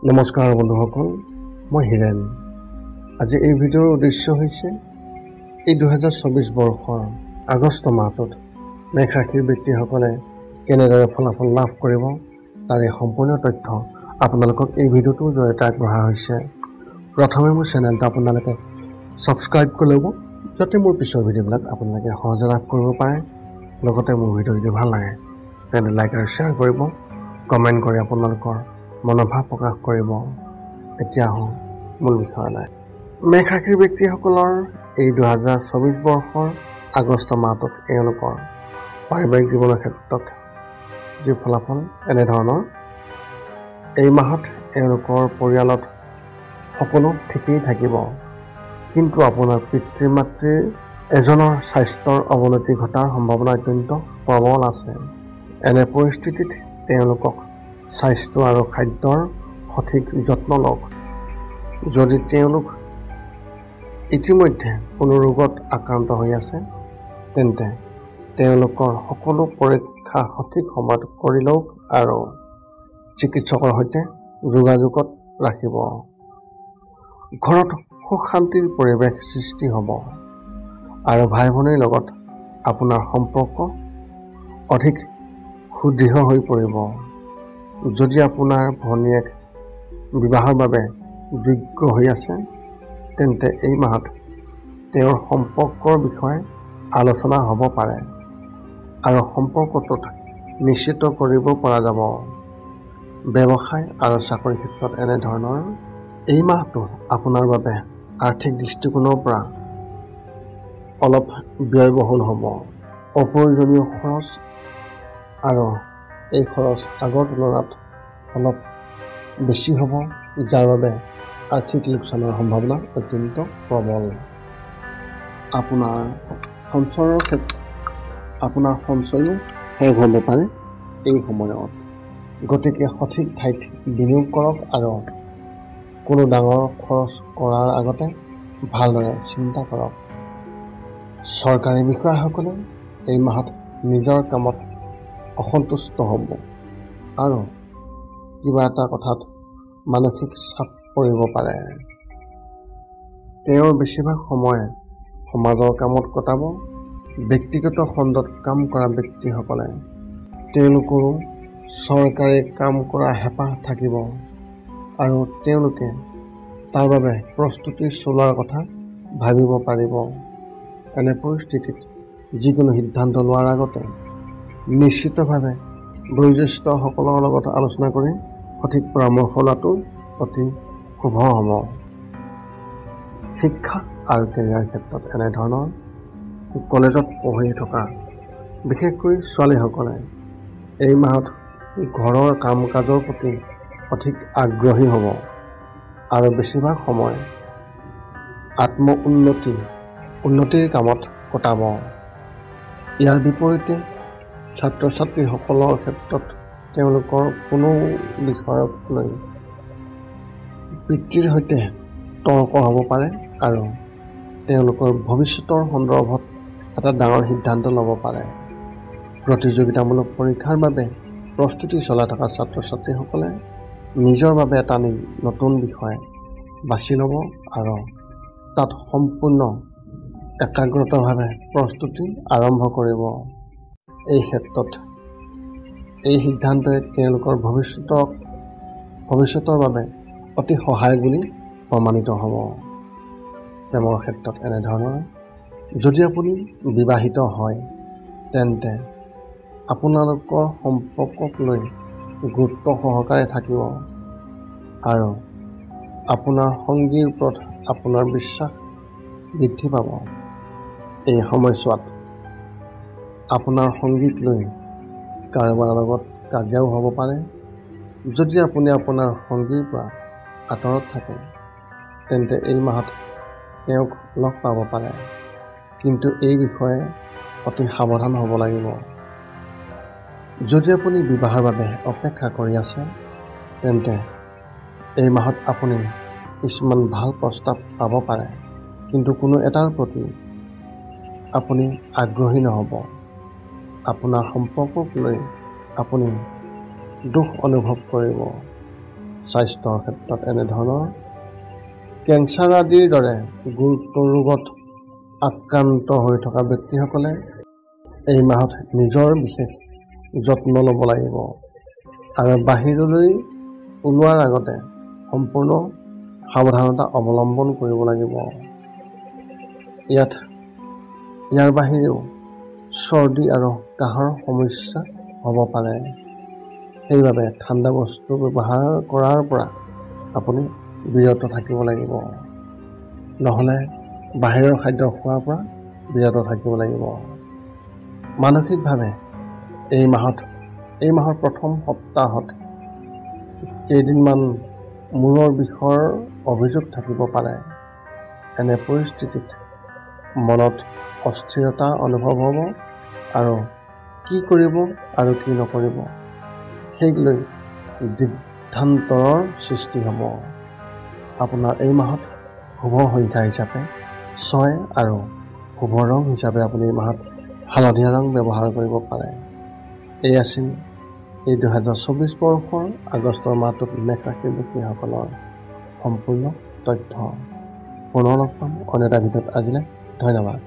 নমস্কাৰ বন্ধুসকল, মই হিৰেন। আজি এই ভিডিঅ'ৰ উদ্দেশ্য হৈছে এই 2024 বৰ্ষৰ আগষ্ট মাহটোত মেষ ৰাশিৰ ব্যক্তিসকলে কেনেদৰে ফলাফল লাভ কৰিব তাৰে সম্পূৰ্ণ তথ্য আপোনালোকক এই ভিডিঅ'টোৰ জৰিয়তে আগবঢ়া হৈছে। প্ৰথমে মোৰ চেনেলটো আপোনালোকে ছাবস্ক্ৰাইব কৰি ল'ব, যাতে মোৰ পিছৰ ভিডিঅ'বিলাক আপোনালোকে সহজে লাভ কৰিব পাৰে। লগতে মোৰ ভিডিঅ' যদি ভাল লাগে তেন্তে লাইক আৰু শ্বেয়াৰ কৰিব, কমেণ্ট কৰি আপোনালোকৰ মনোভাৱ প্ৰকাশ কৰিব। এতিয়া আহোঁ মূল বিষয়লৈ। মেষ ৰাশিৰ ব্যক্তিসকলৰ এই 2024 বৰ্ষৰ আগষ্ট মাহটোত এওঁলোকৰ পাৰিবাৰিক জীৱনৰ ক্ষেত্ৰত যি ফলাফল এনেধৰণৰ। এই মাহত এওঁলোকৰ পৰিয়ালত সকলো ঠিকেই থাকিব, কিন্তু আপোনাৰ পিতৃ মাতৃৰ এজনৰ স্বাস্থ্যৰ অৱনতি ঘটাৰ সম্ভাৱনা অত্যন্ত প্ৰবল আছে। এনে পৰিস্থিতিত তেওঁলোকক স্বাস্থ্য আৰু খাদ্যৰ সঠিক যত্ন লওক। যদি তেওঁলোক ইতিমধ্যে কোনো ৰোগত আক্ৰান্ত হৈ আছে তেন্তে তেওঁলোকৰ সকলো পৰীক্ষা সঠিক সময়ত কৰি লওক আৰু চিকিৎসকৰ সৈতে যোগাযোগত ৰাখিব। ঘৰত সুখ শান্তিৰ পৰিৱেশ সৃষ্টি হ'ব আৰু ভাই ভনীৰ লগত আপোনাৰ সম্পৰ্ক অধিক সুদৃঢ় হৈ পৰিব। যদি আপোনাৰ ভনীয়েক বিবাহৰ বাবে যোগ্য হৈ আছে তেন্তে এই মাহত তেওঁৰ সম্পৰ্কৰ বিষয়ে আলোচনা হ'ব পাৰে আৰু সম্পৰ্কটোত নিশ্চিত কৰিব পৰা যাব। ব্যৱসায় আৰু চাকৰিৰ ক্ষেত্ৰত এনেধৰণৰ এই মাহটো আপোনাৰ বাবে আৰ্থিক দৃষ্টিকোণৰ পৰা অলপ ব্যয়বহুল হ'ব। অপ্ৰয়োজনীয় খৰচ আৰু এই খৰচ আগৰ তুলনাত অলপ বেছি হ'ব, যাৰ বাবে আৰ্থিক লোকচানৰ সম্ভাৱনা অত্যন্ত প্ৰবল। আপোনাৰ সঞ্চয়ো শেষ হ'ব পাৰে এই সময়ত, গতিকে সঠিক ঠাইত বিনিয়োগ কৰক আৰু কোনো ডাঙৰ খৰচ কৰাৰ আগতে ভালদৰে চিন্তা কৰক। চৰকাৰী বিষয়াসকলে এই মাহত নিজৰ কামত অসন্তুষ্ট হ'ব আৰু কিবা এটা কথাত মানসিক চাপ পৰিব পাৰে। তেওঁৰ বেছিভাগ সময় সমাজৰ কামত কটাব। ব্যক্তিগত খণ্ডত কাম কৰা ব্যক্তিসকলে তেওঁলোকৰো চৰকাৰী কাম কৰাৰ হেঁপাহ থাকিব আৰু তেওঁলোকে তাৰ বাবে প্ৰস্তুতি চলোৱাৰ কথা ভাবিব পাৰিব। এনে পৰিস্থিতিত যিকোনো সিদ্ধান্ত লোৱাৰ আগতে নিশ্চিতভাৱে বয়োজ্যেষ্ঠসকলৰ লগত আলোচনা কৰি সঠিক পৰামৰ্শ লোৱাটো অতি শুভ হ'ব। শিক্ষা আৰু কেৰিয়াৰ ক্ষেত্ৰত এনেধৰণৰ কলেজত পঢ়ি থকা বিশেষকৈ ছোৱালীসকলে এই মাহত ঘৰৰ কাম কাজৰ প্ৰতি অধিক আগ্ৰহী হ'ব আৰু বেছিভাগ সময় উন্নতিৰ কামত কটাব। ইয়াৰ বিপৰীতে ছাত্ৰ ছাত্ৰীসকলৰ ক্ষেত্ৰত তেওঁলোকৰ কোনো বিষয়ক লৈ পিতৃৰ সৈতে তৰ্ক হ'ব পাৰে আৰু তেওঁলোকৰ ভৱিষ্যতৰ সন্দৰ্ভত এটা ডাঙৰ সিদ্ধান্ত ল'ব পাৰে। প্ৰতিযোগিতামূলক পৰীক্ষাৰ বাবে প্ৰস্তুতি চলাই থকা ছাত্ৰ ছাত্ৰীসকলে নিজৰ বাবে এটা নতুন বিষয় বাছি ল'ব আৰু তাত সম্পূৰ্ণ একাগ্ৰতাভাৱে প্ৰস্তুতি আৰম্ভ কৰিব। এই ক্ষেত্ৰত এই সিদ্ধান্তই তেওঁলোকৰ ভৱিষ্যতৰ বাবে অতি সহায়ক বুলি প্ৰমাণিত হ'ব। প্ৰেমৰ ক্ষেত্ৰত এনেধৰণৰ যদি আপুনি বিবাহিত হয় তেন্তে আপোনালোকৰ সম্পৰ্কক লৈ গুৰুত্ব সহকাৰে থাকিব আৰু আপোনাৰ সংগীৰ ওপৰত আপোনাৰ বিশ্বাস বৃদ্ধি পাব। এই সময়ছোৱাত আপোনাৰ সংগীক লৈ কাৰোবাৰ লগত কাজিয়াও হ'ব পাৰে। যদি আপুনি আপোনাৰ সংগীৰ পৰা আঁতৰত থাকে তেন্তে এই মাহত তেওঁক লগ পাব পাৰে, কিন্তু এই বিষয়ে অতি সাৱধান হ'ব লাগিব। যদি আপুনি বিবাহৰ বাবে অপেক্ষা কৰি আছে তেন্তে এই মাহত আপুনি কিছুমান ভাল প্ৰস্তাৱ পাব পাৰে, কিন্তু কোনো এটাৰ প্ৰতি আপুনি আগ্ৰহী নহ'ব। আপোনাৰ সম্পৰ্কক লৈ আপুনি দুখ অনুভৱ কৰিব স্বাস্থ্যৰ ক্ষেত্ৰত এনেধৰণৰ কেঞ্চাৰ আদিৰ দৰে গুৰুতৰ ৰোগত আক্ৰান্ত হৈ থকা ব্যক্তিসকলে এই মাহত নিজৰ বিশেষ যত্ন ল'ব লাগিব আৰু বাহিৰলৈ ওলোৱাৰ আগতে সম্পূৰ্ণ সাৱধানতা অৱলম্বন কৰিব লাগিব। ইয়াৰ বাহিৰেও চৰ্দি আৰু কাহৰ সমস্যা হ'ব পাৰে। সেইবাবে ঠাণ্ডা বস্তু ব্যৱহাৰ কৰাৰ পৰা আপুনি বিৰত থাকিব লাগিব, নহ'লে বাহিৰৰ খাদ্য খোৱাৰ পৰা বিৰত থাকিব লাগিব। মানসিকভাৱে এই মাহৰ প্ৰথম সপ্তাহত কেইদিনমান মূৰৰ বিষৰ অভিযোগ থাকিব পাৰে। এনে পৰিস্থিতিত মনত অস্থিৰতা অনুভৱ হ'ব আৰু কি কৰিব আৰু কি নকৰিব সেই লৈ দিগন্তৰ সৃষ্টি হ'ব। আপোনাৰ এই মাহত শুভ সংখ্যা হিচাপে 6 আৰু শুভ ৰং হিচাপে আপুনি এই মাহত হালধীয়া ৰং ব্যৱহাৰ কৰিব পাৰে। এই আছিল এই 2024 বৰ্ষৰ আগষ্টৰ মাহটোত মেষ ৰাশিৰ ব্যক্তিসকলৰ সম্পূৰ্ণ তথ্য। পুনৰ লগ পাম অন্য এটা ভিডিঅ'ত। আজিলৈ ধন্যবাদ।